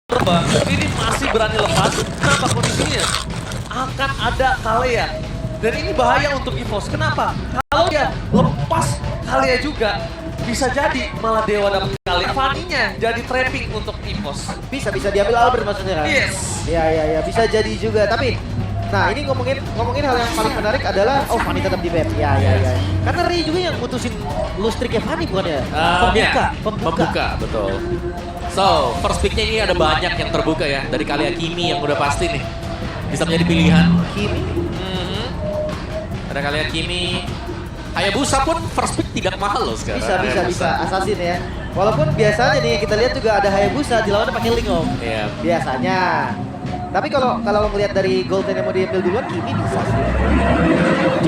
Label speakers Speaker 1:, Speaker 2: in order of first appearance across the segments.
Speaker 1: terbang, ini masih berani lepas. Kenapa kondisinya? Akan ada Kalea. Dan ini bahaya untuk EVOS. Kenapa? Kalau dia lepas Kalea juga, bisa jadi malah Dewa dapat Kalea. Fanny-nya jadi trapping untuk EVOS.
Speaker 2: Bisa diambil Albert maksudnya kan?
Speaker 1: Yes.
Speaker 2: Ya, bisa jadi juga. Tapi, nah ini ngomongin hal yang paling menarik adalah, oh Fanny tetap di ban. Ya. Karena Ray juga yang mutusin lustriknya Fanny bukan ya?
Speaker 3: Pembuka, betul. So, first pick-nya ini ada banyak yang terbuka ya. Dari Kalea Kimi yang udah pasti nih. Bisa menjadi pilihan.
Speaker 2: Kimi.
Speaker 3: Ada Kalea Kimi. Hayabusa pun first pick tidak mahal loh sekarang.
Speaker 2: Bisa. Assassin ya. Walaupun biasanya nih kita lihat juga ada Hayabusa dilawan pakai Ling Om.
Speaker 3: Iya.
Speaker 2: Biasanya. Tapi kalau melihat dari Golden yang mau diambil duluan, Kimi bisa sih.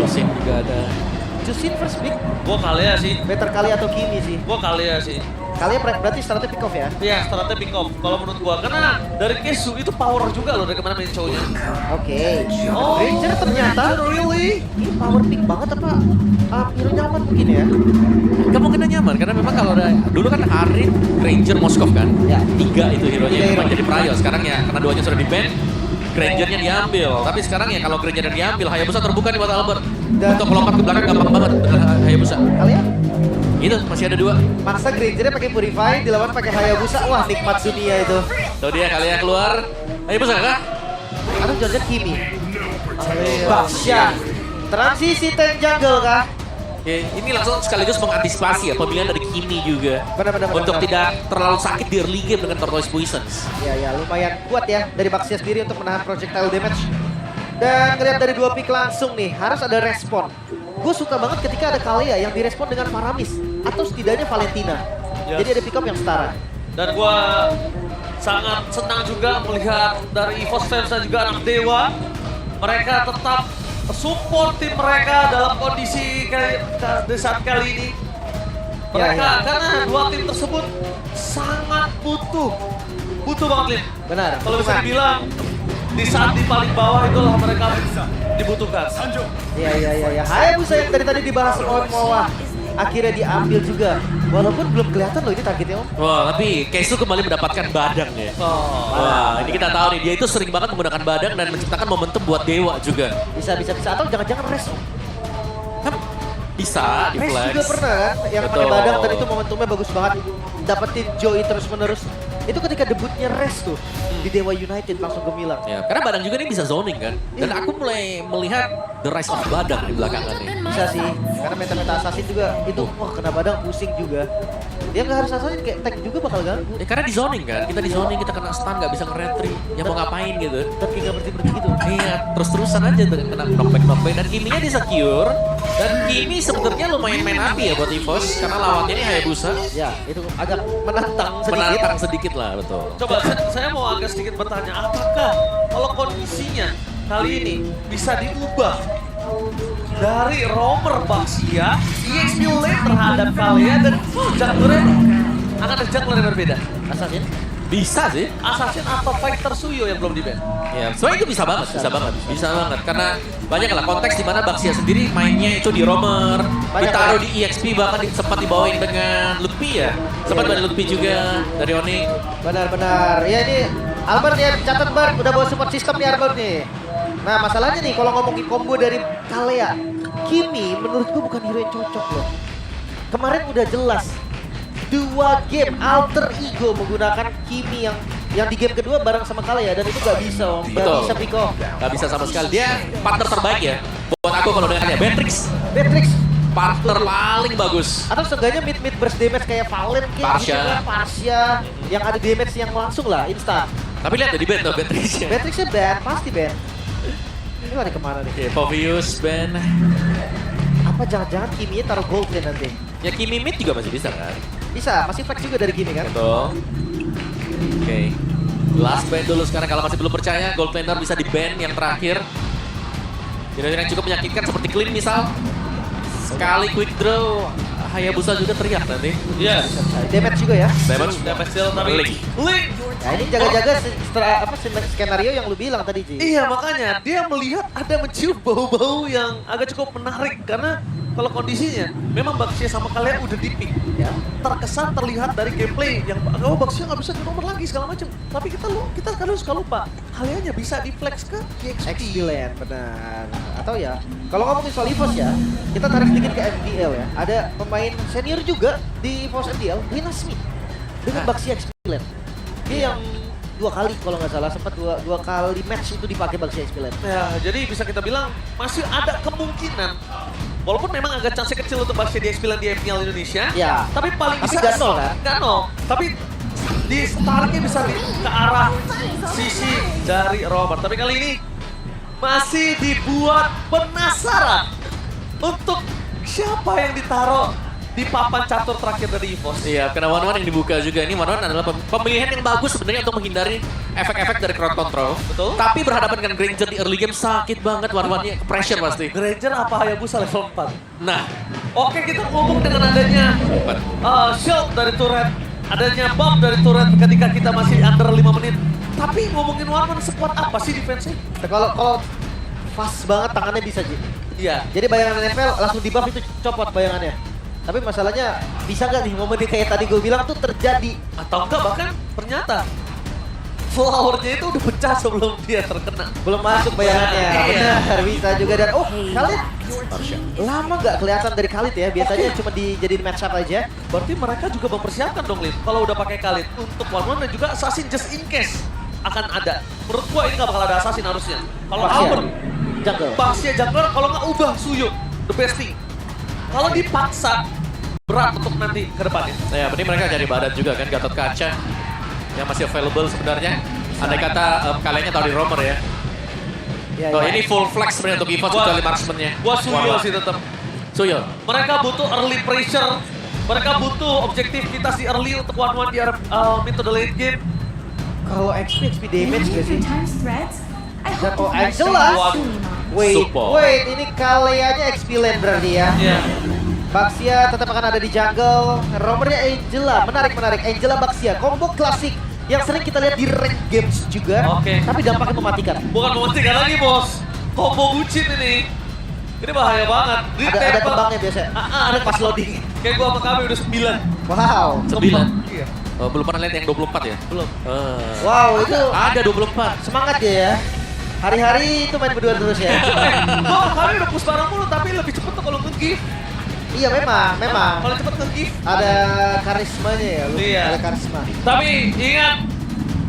Speaker 3: Josin juga ada.
Speaker 2: Jusin first pick.
Speaker 1: Gua Kalea sih.
Speaker 2: Better kali atau Kimi sih?
Speaker 1: Gua Kalea sih.
Speaker 2: Kalian berarti startnya pick off ya?
Speaker 1: Iya, startnya pick off. Kalau menurut gua, karena dari Kesu itu power juga loh dari kemana main cowoknya.
Speaker 2: Oke.
Speaker 1: Oh,
Speaker 2: Ranger ternyata
Speaker 1: really?
Speaker 2: ini power pick banget apa? Hero nyaman mungkin ya?
Speaker 3: Kemungkinan nyaman karena memang kalau ada dulu kan Harit, Ranger, Moskov kan.
Speaker 2: Ya.
Speaker 3: 3 itu hero-nya
Speaker 2: Tiga
Speaker 3: yang memang
Speaker 2: hero.
Speaker 3: jadi prio. Sekarang ya karena 2-nya sudah di-ban, Granger-nya diambil. Tapi sekarang ya kalau Granger-nya diambil, Hayabusa terbuka nih buat Albert.
Speaker 2: Dan-
Speaker 3: Untuk melompat ke belakang gampang banget dengan Hayabusa.
Speaker 2: Kalian
Speaker 3: Itu masih ada 2.
Speaker 2: maksa Grangernya pakai Purify, dilawan pakai Hayabusa. Wah, nikmat dunia itu.
Speaker 3: Tuh dia Kalea keluar. Hayabusa kah?
Speaker 2: Atau jangan Kimi. Baksya. Transisi tank jungle kah?
Speaker 3: Oke, ini langsung sekaligus mengantisipasi ya pemilihan dari Kimi juga.
Speaker 2: Benar.
Speaker 3: Untuk tidak terlalu sakit di early game dengan Tortoise Poisons.
Speaker 2: Ya, lumayan kuat ya dari Baksya sendiri untuk menahan projectile damage. Dan ngeliat dari 2 pick langsung nih, harus ada respon. Gue suka banget ketika ada Kalea yang direspon dengan Paramis atau setidaknya Valentina.
Speaker 1: Yes.
Speaker 2: Jadi ada pick up yang setara.
Speaker 1: Dan gua sangat senang juga melihat dari EVOS fans dan juga anak Dewa. Mereka tetap support tim mereka dalam kondisi di saat kali ini. Mereka
Speaker 2: Ya.
Speaker 1: karena 2 tim tersebut sangat butuh banget Lin.
Speaker 2: Benar.
Speaker 1: Kalau bisa
Speaker 2: Dukungan.
Speaker 1: dibilang di saat di paling bawah itulah mereka dibutuhkan.
Speaker 2: Iya. Hayabusa yang tadi dibahas sama Moa akhirnya diambil juga. Walaupun belum kelihatan loh ini targetnya Om.
Speaker 3: Wah, tapi Kesu kembali mendapatkan badang ya.
Speaker 1: Oh.
Speaker 3: Wah, ini kita tahu nih, dia itu sering banget menggunakan badang dan menciptakan momentum buat Dewa juga.
Speaker 2: Bisa. Atau jangan-jangan rest Om.
Speaker 3: Kan bisa di
Speaker 2: Rest
Speaker 3: flex.
Speaker 2: juga pernah kan yang pakai
Speaker 3: Betul.
Speaker 2: badang dan itu momentumnya bagus banget. Dapetin Joey terus-menerus. Itu ketika debutnya Rest tuh di Dewa United langsung gemilang.
Speaker 3: Ya, karena badang juga ini bisa zoning kan. Dan aku mulai melihat the rise of badang di belakangan nih.
Speaker 2: Bisa sih, karena meta-meta assassin juga itu wah kena badang pusing juga. Dia nggak harus assassin kayak tank juga bakal ganggu.
Speaker 3: Ya, karena di zoning kan, kita di zoning, kita kena stun, nggak bisa nge-retry. Ya mau ngapain gitu.
Speaker 2: Dan kayak nggak berhenti gitu.
Speaker 3: Iya, terus-terusan aja dengan kena knockback dan Kimi-nya di secure. Dan Kimi sebenarnya lumayan main api ya buat EVOS karena lawannya ini Hayabusa.
Speaker 2: Ya, itu agak menantang sedikit.
Speaker 3: Menantang sedikit lah, betul.
Speaker 1: Coba saya mau agak sedikit bertanya, apakah kalau kondisinya kali ini bisa diubah dari roamer Baksya, EXP lane terhadap Kalea dan junglernya akan ada jungler yang berbeda.
Speaker 2: Assassin.
Speaker 3: Bisa sih.
Speaker 1: Assassin atau Fighter Suyo yang belum di-ban.
Speaker 3: Ya, sebenarnya itu bisa banget. Karena banyak lah konteks di mana Baksya sendiri mainnya itu di roamer,
Speaker 2: Banyak,
Speaker 3: ditaruh
Speaker 2: banyak.
Speaker 3: di EXP bahkan sempat dibawain dengan Lutfi ya. Sempat dengan Lutfi juga dari Onyx.
Speaker 2: Benar. Ya ini Albert ya catat Bart udah bawa support system nih Albert nih. Nah masalahnya nih kalau ngomongin combo dari Kalea, Kimi menurutku bukan hero yang cocok loh. Kemarin udah jelas 2 game alter ego menggunakan Kimi yang di game kedua bareng sama Kalea dan itu gak bisa Om. Gak
Speaker 3: Betul.
Speaker 2: bisa pick off.
Speaker 3: Gak bisa sama sekali. Dia partner terbaik ya. Buat aku kalau dengannya Beatrix,
Speaker 2: Beatrix
Speaker 3: partner paling bagus.
Speaker 2: atau seenggaknya mid burst damage kayak Valen kayak
Speaker 3: Parsha.
Speaker 2: gitu kan, Parsha yang ada damage yang langsung lah instan.
Speaker 3: Tapi lihat di band tuh Beatrixnya.
Speaker 2: Beatrixnya ban, pasti ban. Ini lari kemana nih?
Speaker 3: Oke, Povius, Ben.
Speaker 2: Apa jangan-jangan Kimi taruh gold lane nanti?
Speaker 3: Ya Kimi mid juga masih bisa kan?
Speaker 2: Bisa, masih flex juga dari Kimi kan?
Speaker 3: Betul. Oke. Last ban dulu sekarang kalau masih belum percaya gold laner bisa di ban yang terakhir. Kira-kira yang cukup menyakitkan seperti Clean misal. Sekali quick draw, Hayabusa juga teriak nanti.
Speaker 1: Yes.
Speaker 2: Damage juga ya?
Speaker 3: Damage.
Speaker 1: Damage still tapi
Speaker 3: Link.
Speaker 1: Link
Speaker 2: Ya ini jaga-jaga skenario yang lu bilang tadi, Ji.
Speaker 1: Iya, makanya dia melihat ada mencium bau-bau yang agak cukup menarik karena kalau kondisinya memang Baxia sama kalian udah di pick.
Speaker 2: Ya.
Speaker 1: Terkesan terlihat dari gameplay yang Baxia nggak bisa di nomor lagi segala macam. Tapi kita kadang suka lupa kaliannya bisa di flex ke EXP.
Speaker 2: Excellent, benar. Atau ya, kalau ngomongin soal EVOS ya, kita tarik sedikit ke MDL ya. Ada pemain senior juga di EVOS MDL, Lina Smith dengan Baxia Excellent. Dia yang 2 kali kalau nggak salah, sempat dua kali match itu dipakai Baxia Excellent.
Speaker 1: Ya, jadi bisa kita bilang masih ada kemungkinan. Walaupun memang agak chance kecil untuk Baxia di X9 di MPL Indonesia.
Speaker 2: Ya.
Speaker 1: Tapi paling
Speaker 2: Tapi
Speaker 1: bisa
Speaker 2: nggak nol kan?
Speaker 1: Nggak nol. Tapi di startnya bisa ke arah sisi dari Robert. Tapi kali ini masih dibuat penasaran untuk siapa yang ditaruh di papan catur terakhir dari EVOS.
Speaker 3: Iya, karena one-one yang dibuka juga. Ini one-one adalah pemilihan yang bagus sebenarnya untuk menghindari efek-efek dari crowd control.
Speaker 1: Betul.
Speaker 3: Tapi berhadapan dengan Granger di early game sakit banget one-one-nya, pressure pasti.
Speaker 1: Granger apa Hayabusa level 4?
Speaker 3: Nah,
Speaker 1: Oke, kita ngomong dengan adanya shield dari turret, adanya bomb dari turret ketika kita masih under 5 menit. Tapi ngomongin one-one sekuat apa sih defense-nya?
Speaker 2: Kalau fast banget tangannya bisa, Ji.
Speaker 1: Iya.
Speaker 2: Jadi bayangan NFL langsung di buff itu copot bayangannya. Tapi masalahnya bisa nggak nih momen kayak tadi gue bilang tuh terjadi?
Speaker 1: Atau enggak bahkan ternyata flower-nya itu udah pecah sebelum dia terkena.
Speaker 2: Belum masuk bayangannya.
Speaker 1: Iya.
Speaker 2: Benar, bisa juga. Dan Khalid lama nggak kelihatan dari Khalid ya. Biasanya cuma dijadiin match up aja.
Speaker 1: Berarti mereka juga mempersiapkan dong, Lim. Kalau udah pakai Khalid untuk one-one dan juga assassin just in case akan ada. Menurut gua ini nggak bakal ada assassin harusnya. Kalau
Speaker 2: Baxia.
Speaker 1: Albert,
Speaker 2: Jungle.
Speaker 1: Baxia jungler, kalau nggak ubah Suyo, the best thing. Kalau dipaksa, berat untuk nanti ke depannya.
Speaker 3: ya penting mereka cari badan juga kan, Gatot Kaca yang masih available sebenarnya. Andai kata kaliannya tahu di roamer ya.
Speaker 2: Ya,
Speaker 3: Oh,
Speaker 2: ya.
Speaker 3: ini full flex sebenarnya untuk EVOS kecuali marksman-nya.
Speaker 1: Gua Suyo
Speaker 3: Wah,
Speaker 1: sih tetap.
Speaker 3: Suyo.
Speaker 1: Mereka butuh early pressure. Mereka butuh objektivitas di early untuk one-one di mid to the late game.
Speaker 2: Kalau XP damage gak sih? Dan
Speaker 4: Oh,
Speaker 2: jelas.
Speaker 3: Support.
Speaker 2: Wait, ini Kaleanya XP lane berarti ya.
Speaker 1: Iya.
Speaker 2: Baxia tetap akan ada di jungle. Roamernya Angela, menarik. Angela Baxia, combo klasik yang sering kita lihat di ranked games juga.
Speaker 1: Oke.
Speaker 2: Tapi dampaknya mematikan.
Speaker 1: Bukan mematikan lagi, Bos. Combo bucin ini. Ini bahaya banget.
Speaker 2: Ada kembangnya biasa.
Speaker 1: Ada pas loading. Kayak gua sama kami udah 9.
Speaker 2: Wow.
Speaker 3: 9.
Speaker 1: Iya.
Speaker 3: Belum pernah lihat yang 24 ya?
Speaker 1: Belum.
Speaker 2: Wow, itu
Speaker 3: Ada 24.
Speaker 2: semangat ya. Hari-hari itu main berdua terus ya.
Speaker 1: Kami udah push bareng mulu, tapi lebih cepet tuh kalau nge-give.
Speaker 2: Iya memang.
Speaker 1: Kalau cepet nge-give.
Speaker 2: Ada karismanya ya, lu.
Speaker 1: Iya.
Speaker 2: Ada karisma.
Speaker 1: Tapi ingat,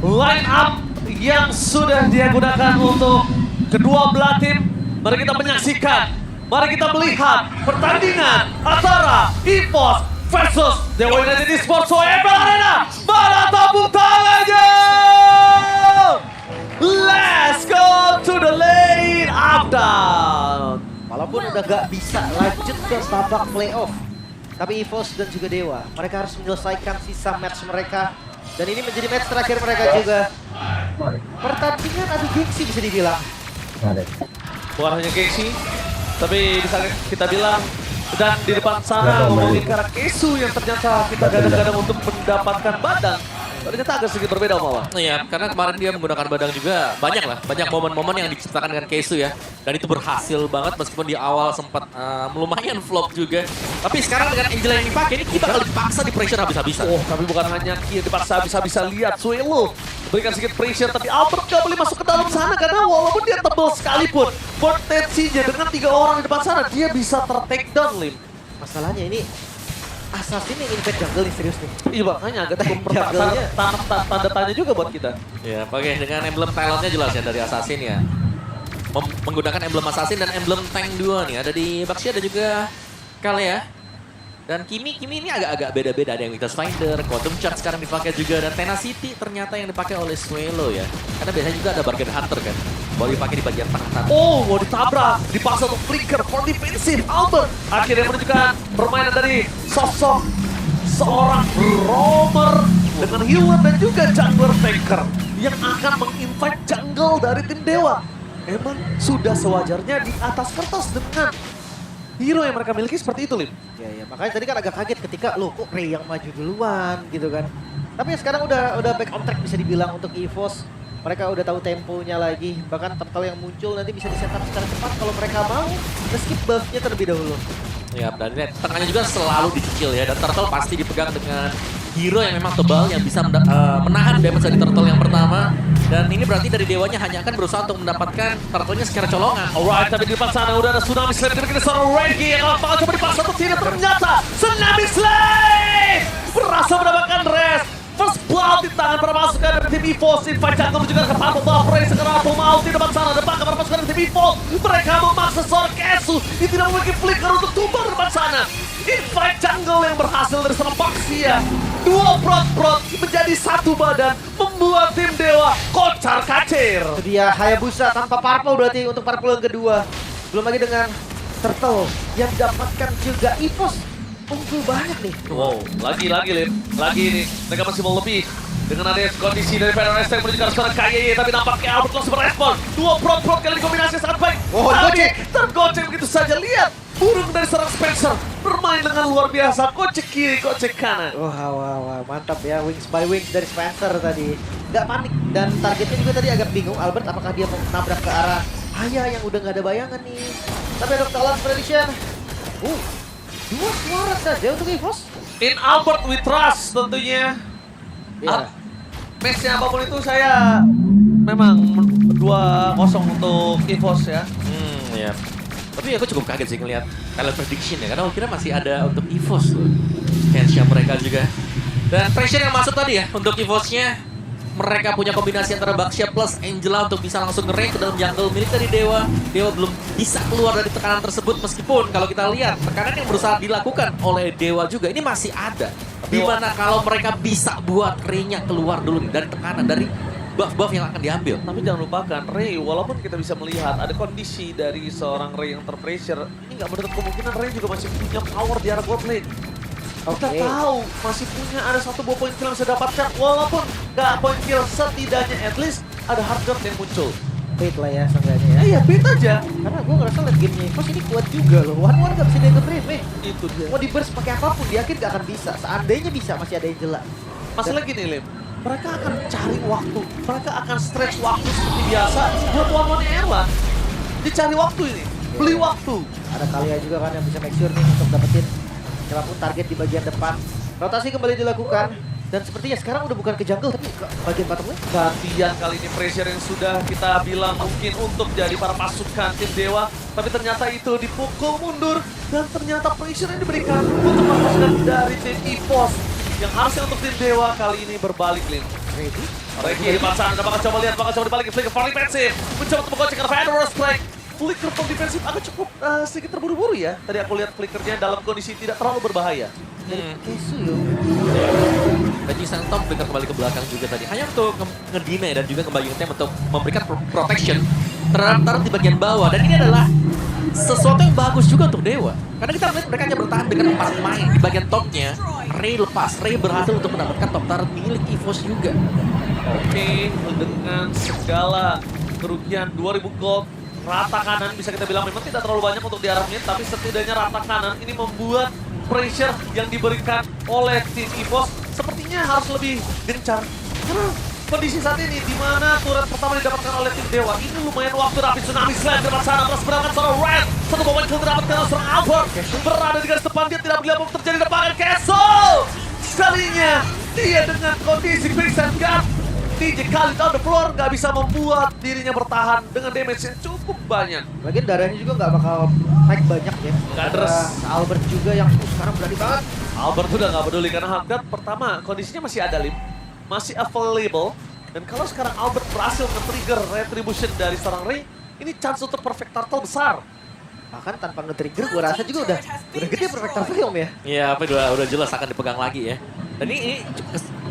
Speaker 1: line up yang sudah dia gunakan untuk kedua belah tim. Mari kita menyaksikan, mari kita melihat pertandingan antara EVOS versus Dewa United Esports MPL Arena. Mana tepuk tangannya? Let's go to the lane up down.
Speaker 2: Walaupun udah gak bisa lanjut ke babak playoff, tapi EVOS dan juga Dewa, mereka harus menyelesaikan sisa match mereka. Dan ini menjadi match terakhir mereka juga. Pertandingan adu gengsi bisa dibilang.
Speaker 1: Bukan hanya gengsi, tapi bisa kita bilang dan di depan sana ngomongin karena Kesu yang ternyata kita gadang-gadang untuk mendapatkan badang. Ternyata agak sedikit berbeda Om Awa.
Speaker 3: Iya, karena kemarin dia menggunakan badang juga banyak momen-momen yang diciptakan dengan Kesu ya. Dan itu berhasil banget meskipun di awal sempat lumayan flop juga. Tapi sekarang dengan Angela yang dipakai, ini kita bakal dipaksa di pressure habis-habisan.
Speaker 1: Oh, tapi bukan hanya Kia dipaksa bisa lihat Suelo berikan sedikit pressure, tapi Albert gak boleh masuk ke dalam sana karena walaupun dia tebal sekalipun, potensinya dengan 3 orang di depan sana dia bisa ter-take down, Lim.
Speaker 2: Masalahnya ini Assassin yang invade jungle nih, serius nih.
Speaker 1: Iya makanya agak cukup
Speaker 2: Jungle-nya.
Speaker 1: tanda tanya juga buat kita.
Speaker 3: Ya, oke, dengan emblem talentnya jelas ya dari Assassin ya. Menggunakan emblem Assassin dan emblem tank 2 nih ada di Baxia, ada juga Kalea. Dan Kimi ini agak-agak beda-beda, ada yang Victus Finder, Quantum Charge sekarang dipakai juga, dan Tenacity ternyata yang dipakai oleh Suelo ya. Karena biasanya juga ada Bargain Hunter kan, baru dipakai di bagian tengah.
Speaker 1: Oh, mau ditabrak, dipaksa untuk flicker for defensive. Albert akhirnya menunjukkan permainan dari sosok seorang roamer dengan healer dan juga jungler tanker yang akan menginvite jungle dari tim Dewa. Emang sudah sewajarnya di atas kertas dengan hero yang mereka miliki seperti itu, Lim.
Speaker 2: Ya, makanya tadi kan agak kaget ketika, loh kok Ray yang maju duluan gitu kan. Tapi sekarang udah back on track bisa dibilang untuk EVOS. Mereka udah tahu temponya lagi. Bahkan turtle yang muncul nanti bisa di-setup secara cepat kalau mereka mau skip buff-nya terlebih dahulu.
Speaker 3: Ya, dan ini tengahnya juga selalu dicicil ya. Dan turtle pasti dipegang dengan hero yang memang tebal yang bisa menahan damage dari turtle yang pertama. Dan ini berarti dari dewanya hanya akan berusaha untuk mendapatkan turtle-nya secara colongan.
Speaker 1: Alright, tapi di depan sana udah ada Tsunami Slave. Kira-kira seorang Reggie yang bakal coba dipaksa atau tidak. Ternyata Tsunami Slave berhasil mendapatkan rest. First blood di tangan para pasukan dari tim EVOS. Invite Jungle juga ke Purple Buff Ray. Sekarang Apple mau di depan sana. Depan ke para pasukan dari tim EVOS. Mereka memaksa seorang Kesu. Dia tidak memiliki flicker untuk tumbang di depan sana. Invite Jungle yang berhasil dari seorang Baxia. Dua prot menjadi satu badan. Membuat tim Dewa kocar kacir.
Speaker 2: Itu dia Hayabusa tanpa Purple berarti untuk Purple yang kedua. Belum lagi dengan Turtle yang dapatkan juga EVOS. Unggul banyak nih.
Speaker 1: Wow, lagi Lim. Lagi ini. Mereka masih mau lebih. Dengan adanya kondisi dari Federal yang menuju ke arah sana KYY. Tapi nampaknya Albert langsung merespon. Dua prot kali kombinasi sangat baik.
Speaker 2: Oh,
Speaker 1: tapi tergocek begitu saja. Lihat. Burung dari seorang Spencer. Bermain dengan luar biasa. Kocek kiri, kocek kanan.
Speaker 2: Wah, mantap ya. Wings by wings dari Spencer tadi. Gak panik. Dan targetnya juga tadi agak bingung. Albert apakah dia mau nabrak ke arah Haya yang udah gak ada bayangan nih. Tapi ada Talon Prediction. Dua suara saja untuk EVOS.
Speaker 1: In Albert we trust tentunya.
Speaker 2: Ya.
Speaker 1: Matchnya apapun itu saya memang 2-0 untuk EVOS ya.
Speaker 3: Ya. Tapi aku cukup kaget sih ngeliat talent prediction ya, karena aku kira masih ada untuk EVOS loh. Kensha mereka juga. Dan pressure yang masuk tadi ya untuk EVOS-nya. Mereka punya kombinasi antara Baxia plus Angela untuk bisa langsung nge-raid ke dalam jungle milik dari Dewa. Dewa belum bisa keluar dari tekanan tersebut meskipun kalau kita lihat tekanan yang berusaha dilakukan oleh Dewa juga ini masih ada. Dimana kalau mereka bisa buat Ray-nya keluar dulu nih dari tekanan, dari buff-buff yang akan diambil.
Speaker 1: Tapi jangan lupakan, Ray, walaupun kita bisa melihat ada kondisi dari seorang Ray yang terpressure, ini nggak menutup kemungkinan Ray juga masih punya power di arah bot lane. Kita tahu masih punya ada satu buah poin kill yang bisa dapatkan, walaupun nggak poin kill, setidaknya at least ada hard guard yang muncul.
Speaker 2: Bait lah ya seenggaknya ya.
Speaker 1: Iya, bait aja.
Speaker 2: Karena gue ngerasa late gamenya EVOS ini kuat juga loh. One-one gak bisa dianggap remeh.
Speaker 1: Itu dia.
Speaker 2: Mau di burst pakai apapun, yakin gak akan bisa. Seandainya bisa, masih ada Angela.
Speaker 1: Masalah gini, Lim. Mereka akan cari waktu, mereka akan stretch waktu seperti biasa buat one-one Erwan. Dicari waktu ini, beli waktu.
Speaker 2: Ada Kalia juga kan yang bisa make sure nih untuk dapetin siapapun target di bagian depan. Rotasi kembali dilakukan. Dan sepertinya sekarang udah bukan ke jungle tapi ke bagian bottom lane.
Speaker 1: Gantian kali ini pressure yang sudah kita bilang mungkin untuk jadi para pasukan tim Dewa. Tapi ternyata itu dipukul mundur. Dan ternyata pressure yang diberikan untuk para pasukan dari tim EVOS. Yang harusnya untuk tim Dewa kali ini berbalik, Lim.
Speaker 2: Ready?
Speaker 1: Reggie di depan sana, bakal coba lihat, bakal coba dibalik. Flicker for defensive. Mencoba untuk menggocek karena Federal Strike. Flicker for defensive agak cukup sedikit terburu-buru ya. Tadi aku lihat flickernya dalam kondisi tidak terlalu berbahaya.
Speaker 2: Kesu yo.
Speaker 3: Dan Jisan Tom flicker kembali ke belakang juga tadi. Hanya untuk nge-deny dan juga kembali nge-tem untuk memberikan protection terhadap target di bagian bawah. Dan ini adalah sesuatu yang bagus juga untuk Dewa. Karena kita melihat mereka hanya bertahan dengan 4 pemain. Di bagian topnya, Ray lepas. Ray berhasil untuk mendapatkan top turret milik EVOS juga.
Speaker 1: Oke, dengan segala kerugian 2000 gold, rata kanan bisa kita bilang memang tidak terlalu banyak untuk di arah mid, tapi setidaknya rata kanan ini membuat pressure yang diberikan oleh tim EVOS sepertinya harus lebih gencar. Karena kondisi saat ini di mana turret pertama didapatkan oleh tim Dewa, ini lumayan waktu Rapi Tsunami Slam di depan sana, terus berangkat seorang Red, satu momen kill didapatkan oleh seorang Albert, berada di garis depan, dia tidak melihat apa yang terjadi di depan Castle. Sekalinya dia dengan kondisi quicksand guard, DJ Khalid on the floor nggak bisa membuat dirinya bertahan dengan damage yang cukup banyak.
Speaker 2: Lagian darahnya juga nggak bakal naik banyak ya.
Speaker 1: Nggak deres.
Speaker 2: Albert juga yang sekarang berani banget.
Speaker 1: Albert udah nggak peduli karena Hardguard pertama kondisinya masih ada, Lim, masih available. Dan kalau sekarang Albert berhasil nge-trigger retribution dari seorang Ray, ini chance untuk perfect turtle besar.
Speaker 2: Bahkan tanpa nge-trigger gue rasa juga udah gede perfect turtle om ya.
Speaker 3: Iya, apa udah jelas akan dipegang lagi ya. Dan ini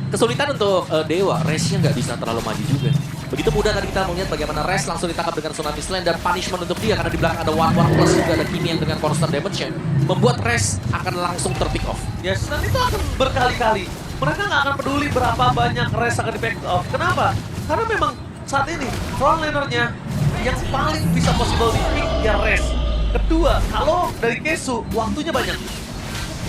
Speaker 3: kesulitan untuk Dewa, Race-nya nggak bisa terlalu maju juga. Begitu mudah tadi kita melihat bagaimana Race langsung ditangkap dengan Tsunami Slam dan punishment untuk dia karena di belakang ada one plus juga ada Kimi yang dengan constant damage-nya. Membuat Race akan langsung ter-pick off.
Speaker 1: Yes, dan itu akan berkali-kali. Mereka nggak akan peduli berapa banyak Race akan di-pick off. Kenapa? Karena memang saat ini front laner-nya yang paling bisa possible di-pick ya Race. Kedua, kalau dari Kesu waktunya banyak.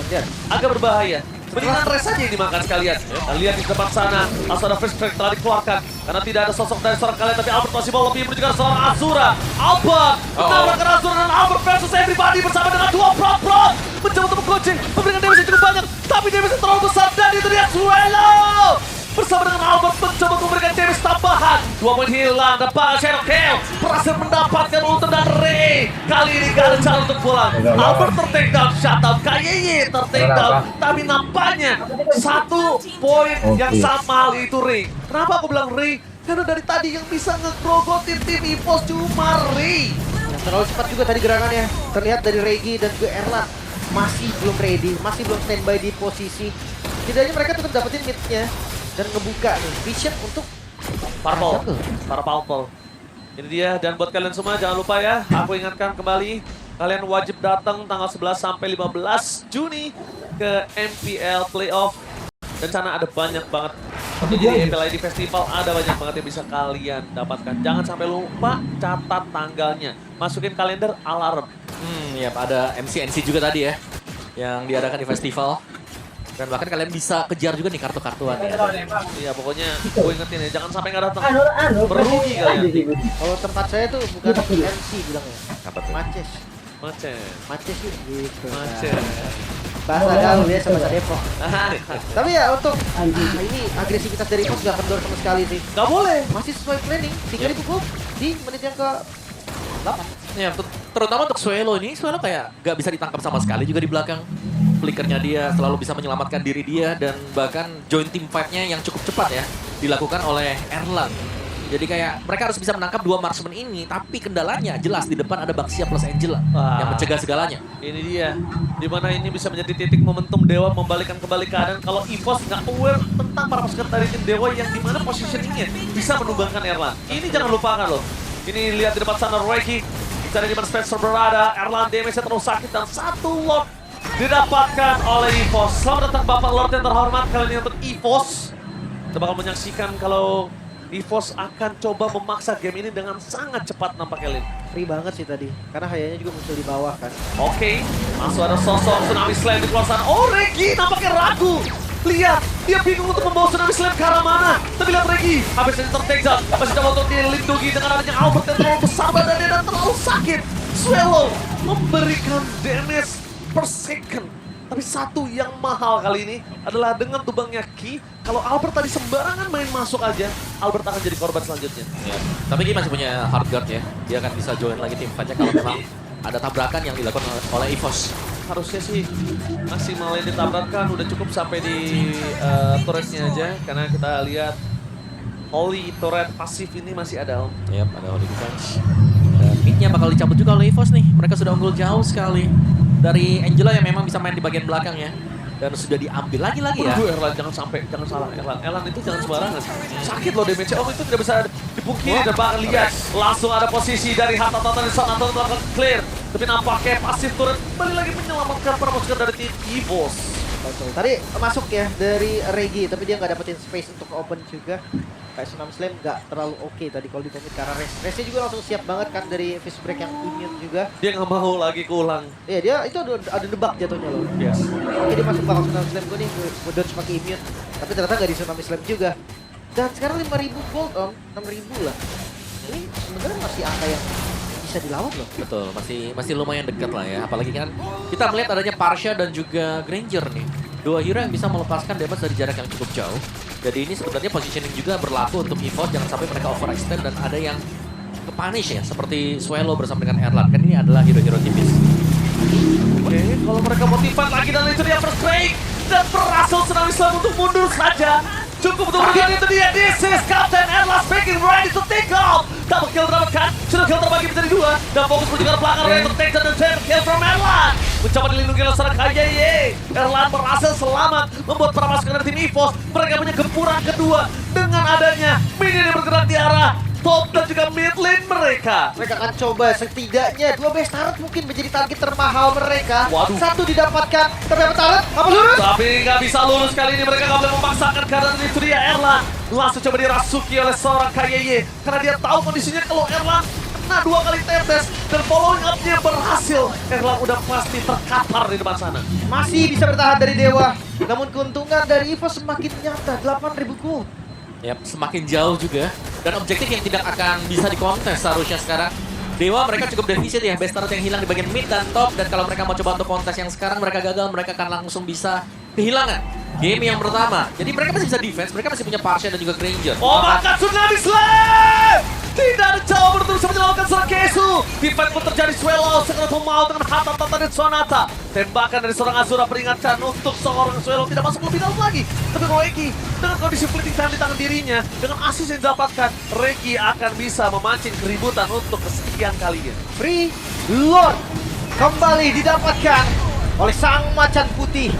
Speaker 2: Kemudian
Speaker 1: Agak berbahaya. Mendingan rest saja yang dimakan sekalian. Kita lihat di depan sana, langsung ada first strike telah dikeluarkan. Karena tidak ada sosok dari seorang kalian, tapi Albert masih mau lebih menuju ke seorang Azura. Albert, menabrakkan Azura dan Albert versus everybody bersama dengan dua pro. Mencoba untuk mengkunci, memberikan damage yang cukup banyak. Tapi damage yang terlalu besar dan itu dia Swallow. Bersama dengan Albert mencoba untuk memberikan damage tambahan. 2 poin hilang dan Pak Shadow Kill berhasil mendapatkan ulti dan Ray. Kali ini gak ada cara untuk pulang. Albert ter-take down, shutdown. KYY ter-take down. Tapi nampaknya 1 poin yang sama hal itu Ray. Kenapa aku bilang Ray? Karena dari tadi yang bisa ngegrogotin tim EVOS cuma Ray.
Speaker 2: Yang terlalu cepat juga tadi gerakannya. Terlihat dari Regi dan juga Erlan. Masih belum ready, masih belum standby di posisi. Setidaknya mereka tetap dapetin mid-nya. Dan ngebuka nih, vision untuk
Speaker 1: Purple. Ini dia, dan buat kalian semua jangan lupa ya, aku ingatkan kembali, kalian wajib datang tanggal 11 sampai 15 Juni ke MPL Playoff. Dan sana ada banyak banget, tentunya di MPL ID Festival ada banyak banget yang bisa kalian dapatkan. Jangan sampai lupa catat tanggalnya, masukin kalender alarm.
Speaker 3: Ya ada MC-NC juga tadi ya, yang diadakan di festival. Dan bahkan kalian bisa kejar juga nih kartu-kartuan ya.
Speaker 1: Iya pokoknya gue ingetin ya, jangan sampai nggak datang. Merugi kalian.
Speaker 2: kalau tempat saya tuh bukan MC bilangnya.
Speaker 3: Apa tuh?
Speaker 1: Macet
Speaker 2: gitu.
Speaker 1: Macet.
Speaker 2: Bahasa gaul ya sama bahasa Depok. Tapi ya untuk ini agresivitas dari Pos gak kendor sama sekali sih.
Speaker 1: Gak boleh.
Speaker 2: Masih sesuai planning, tinggal dipukul di menit yang ke 8.
Speaker 3: Ya, terutama untuk Swallow ini, Swallow kayak gak bisa ditangkap sama sekali juga di belakang. Flickernya dia selalu bisa menyelamatkan diri dia dan bahkan join team fight-nya yang cukup cepat ya dilakukan oleh Erlan. Jadi kayak mereka harus bisa menangkap 2 marksman ini, tapi kendalanya jelas di depan ada Baxia plus Angela yang mencegah segalanya.
Speaker 1: Ini dia, dimana ini bisa menjadi titik momentum Dewa membalikkan kembali keadaan kalau EVOS nggak aware tentang para pasukan dari tim Dewa yang dimana positioningnya bisa menumbangkan Erlan. Ini jangan lupakan loh. Ini lihat di depan sana Reiki, cari di mana Spencer berada, Erlan damage-nya terlalu sakit dan 1 Lord didapatkan oleh EVOS. Selamat datang Bapak Lord yang terhormat kali ini untuk EVOS. Kita bakal menyaksikan kalau EVOS akan coba memaksa game ini dengan sangat cepat nampaknya Lin.
Speaker 2: Free banget sih tadi, karena Hayanya juga muncul di bawah kan.
Speaker 1: Oke, langsung ada sosok Tsunami Slam di luar sana. Oh Regi nampaknya ragu. Lihat, dia bingung untuk membawa Tsunami Slam ke arah mana. Tapi lihat Regi, habis ini ter-take down. Masih coba untuk dilindungi dengan adanya Albert yang terlalu besar badannya dan terlalu sakit. Swallow memberikan damage per second. Tapi satu yang mahal kali ini adalah dengan tumbangnya Ki. Kalau Albert tadi sembarangan main masuk aja, Albert akan jadi korban selanjutnya.
Speaker 3: Ya. Tapi Ki masih punya hard guard ya. Dia akan bisa join lagi tim fight-nya kalau memang ada tabrakan yang dilakukan oleh EVOS.
Speaker 1: Harusnya sih maksimal yang ditabrakkan udah cukup sampai di turretnya aja. Karena kita lihat Holy turret pasif ini masih ada Om.
Speaker 3: Yap, ada Holy Defense. Dan mid-nya bakal dicabut juga oleh EVOS nih. Mereka sudah unggul jauh sekali dari Angela yang memang bisa main di bagian belakang ya. Dan sudah diambil lagi ya.
Speaker 1: Erlan jangan sampai, jangan salah Erlan. Erlan itu jangan sembarangan. Sakit loh damage Om, itu tidak bisa dipungkiri. Dan bahkan lihat langsung ada posisi dari Hatta di sana atau melakukan clear. Tapi nampaknya pasif turret kembali lagi menyelamatkan para pasukan dari tim EVOS.
Speaker 2: Betul. Tadi masuk ya dari Regi, tapi dia nggak dapetin space untuk open juga. Kayak Tsunami Slam nggak terlalu oke tadi kalau di commit karena Restnya juga langsung siap banget kan dari Fist Break yang immune juga.
Speaker 1: Dia nggak mau lagi keulang.
Speaker 2: Iya dia itu ada debak jatuhnya loh.
Speaker 1: Yes.
Speaker 2: Oke dia masuk bakal Tsunami Slam gue nih, gue dodge pakai immune. Tapi ternyata nggak di Tsunami Slam juga. Dan sekarang 5.000 gold Om, 6.000 lah. Ini sebenarnya masih angka yang bisa dilawan loh.
Speaker 3: Betul, masih lumayan dekat lah ya. Apalagi kan kita melihat adanya Parsha dan juga Granger nih. 2 hero yang bisa melepaskan damage dari jarak yang cukup jauh. Jadi ini sebenarnya positioning juga berlaku untuk EVOS, jangan sampai mereka overextend dan ada yang ke-punish ya. Seperti Swallow bersama dengan Erlan, kan ini adalah hero-hero tipis.
Speaker 1: Oke, kalau mereka motivat lagi dan itu dia first break. Dan berhasil Tsunami Slam untuk mundur saja. Cukup untuk bergani itu dia. This is Captain Erlan speaking ready to take off. Double kill terdapatkan. Sudah kill terbagi menjadi 2. Dan fokus menuju ke belakang. Ready to take dan triple kill from Erlan. Mencoba dilindungi oleh seorang KYY. Erlan berhasil selamat. Membuat para pasukan dari tim EVOS. Mereka punya gempuran kedua. Dengan adanya minion yang bergerak di arah top dan juga mid lane mereka.
Speaker 2: Mereka akan coba setidaknya 2 base turret mungkin menjadi target termahal mereka.
Speaker 1: Waduh.
Speaker 2: 1 didapatkan, tapi apa turret? Apa lurus?
Speaker 1: Tapi nggak bisa lurus kali ini, mereka nggak boleh memaksakan karena itu dia Erlan. Langsung coba dirasuki oleh seorang KYY. Karena dia tahu kondisinya kalau Erlan kena 2 kali tetes dan following up-nya berhasil. Erlang udah pasti terkapar di depan sana.
Speaker 2: Masih bisa bertahan dari Dewa. Namun keuntungan dari EVOS semakin nyata, 8.000 gold.
Speaker 3: Yap, semakin jauh juga. Dan objektif yang tidak akan bisa dikontes seharusnya sekarang. Dewa mereka cukup defisit ya, best turret yang hilang di bagian mid dan top. Dan kalau mereka mau coba untuk kontes yang sekarang mereka gagal, mereka akan langsung bisa kehilangan game yang pertama. Jadi mereka masih bisa defense, mereka masih punya Parsha dan juga Granger.
Speaker 1: Oh, maka Tsunami Slam! Tidak ada jawaban untuk bisa menyelamatkan seorang Kesu. Defense pun terjadi, Swallow segera mau dengan Hatata dan Sonata. Tembakan dari seorang Azura peringatkan untuk seorang Swallow tidak masuk lebih dalam lagi. Tapi Regi dengan kondisi fleeting time di tangan dirinya, dengan asis yang didapatkan, Regi akan bisa memancing keributan untuk kesekian kalinya.
Speaker 2: Free Lord kembali didapatkan oleh sang macan putih.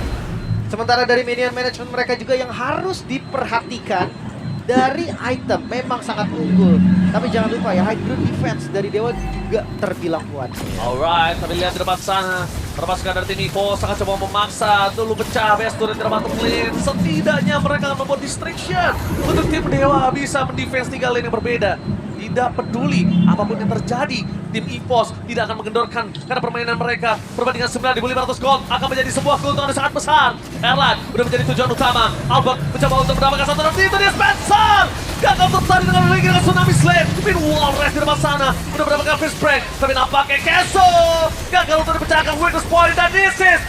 Speaker 2: Sementara dari minion management mereka juga yang harus diperhatikan dari item memang sangat unggul. Tapi jangan lupa ya, high ground defense dari Dewa juga terbilang kuat.
Speaker 1: Alright, tapi lihat di depan sana. Terpaskan dari tim EVOS akan coba memaksa dulu pecah best turret di depan lane. Setidaknya mereka akan membuat distraction untuk tim Dewa bisa mendefense 3 lane yang berbeda. Tidak peduli apapun yang terjadi, tim EVOS tidak akan mengendorkan karena permainan mereka perbandingan 9.500 gold akan menjadi sebuah keuntungan yang sangat besar. Erlang udah menjadi tujuan utama. Albert mencoba untuk mendapatkan satu dan itu dia Spencer. Gagal tertarik dengan lagi dengan Tsunami Slam. Tapi Walrus di depan sana udah mendapatkan fist break. Tapi nampaknya Keso gagal untuk dipecahkan weakness point dan this is